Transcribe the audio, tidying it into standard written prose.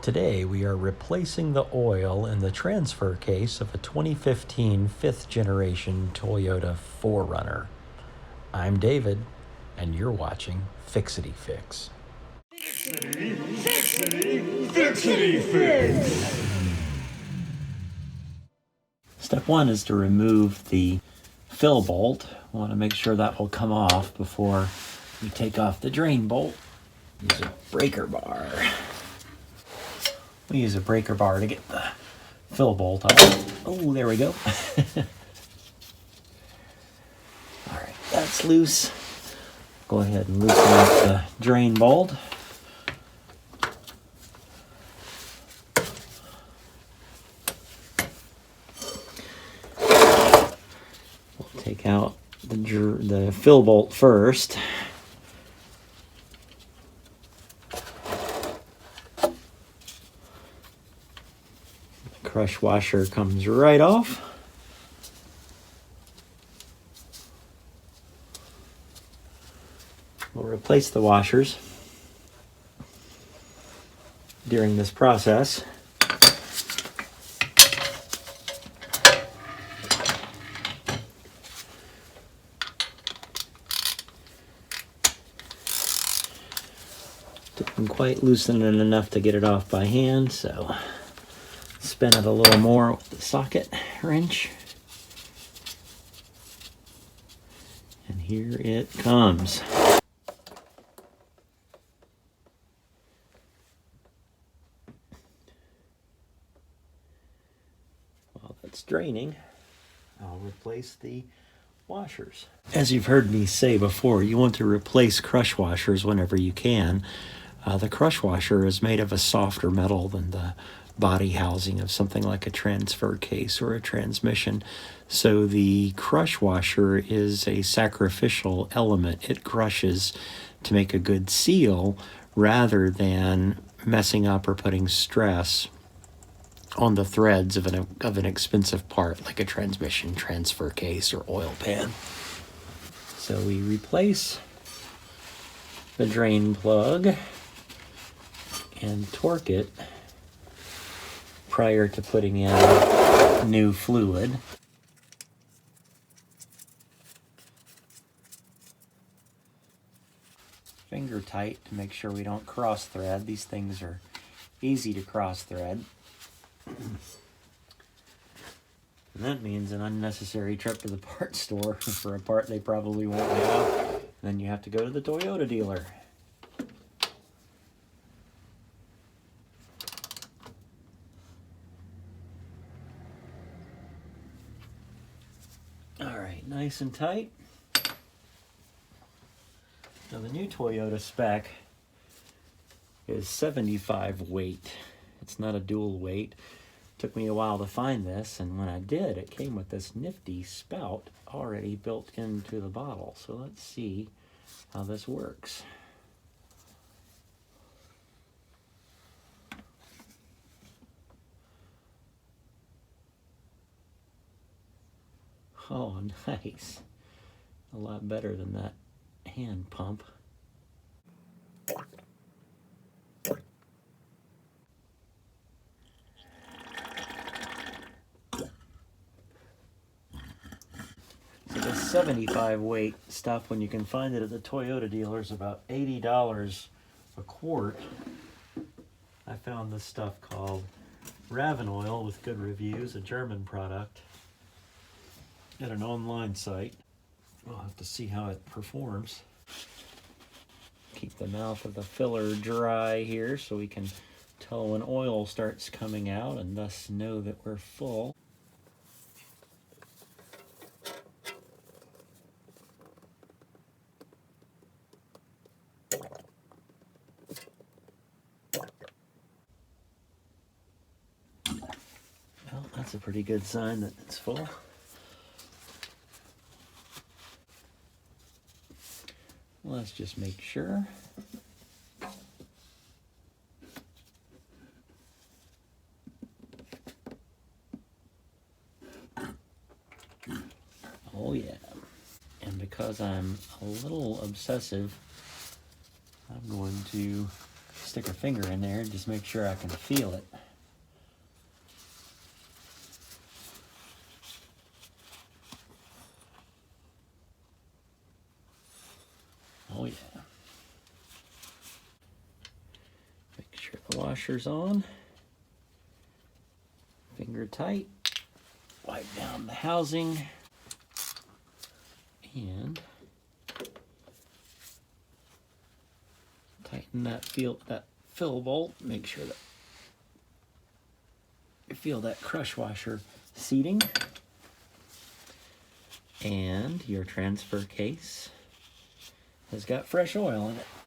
Today we are replacing the oil in the transfer case of a 2015 fifth generation Toyota 4Runner. I'm David, and you're watching Fixity Fix. Fixity Fix! Step one is to remove the fill bolt. We want to make sure that will come off before we take off the drain bolt. Use a breaker bar. We use a breaker bar to get the fill bolt off. Oh, there we go. All right, that's loose. Go ahead and loosen up the drain bolt. We'll take out the fill bolt first. Crush washer comes right off. We'll replace the washers during this process. Didn't quite loosen it enough to get it off by hand, so spin it a little more with the socket wrench. And here it comes. While that's draining, I'll replace the washers. As you've heard me say before, you want to replace crush washers whenever you can. The crush washer is made of a softer metal than the body housing of something like a transfer case or a transmission. So the crush washer is a sacrificial element. It crushes to make a good seal rather than messing up or putting stress on the threads of an expensive part like a transmission, transfer case, or oil pan. So we replace the drain plug and torque it prior to putting in new fluid. Finger tight to make sure we don't cross thread. These things are easy to cross thread. And that means an unnecessary trip to the parts store for a part they probably won't have. Then you have to go to the Toyota dealer. All right, nice and tight. Now the new Toyota spec is 75 weight. It's not a dual weight. Took me a while to find this, and when I did, it came with this nifty spout already built into the bottle. So let's see how this works. Oh, nice. A lot better than that hand pump. So the 75 weight stuff, when you can find it at the Toyota dealers, about $80 a quart. I found this stuff called Raven Oil with good reviews, a German product, at an online site. We'll have to see how it performs. Keep the mouth of the filler dry here so we can tell when oil starts coming out and thus know that we're full. Well, that's a pretty good sign that it's full. Let's just make sure. Oh yeah. And because I'm a little obsessive, I'm going to stick a finger in there and just make sure I can feel it. Oh yeah. Make sure the washer's on. Finger tight. Wipe down the housing. And tighten that fill bolt. Make sure that you feel that crush washer seating. And your transfer case has got fresh oil in it.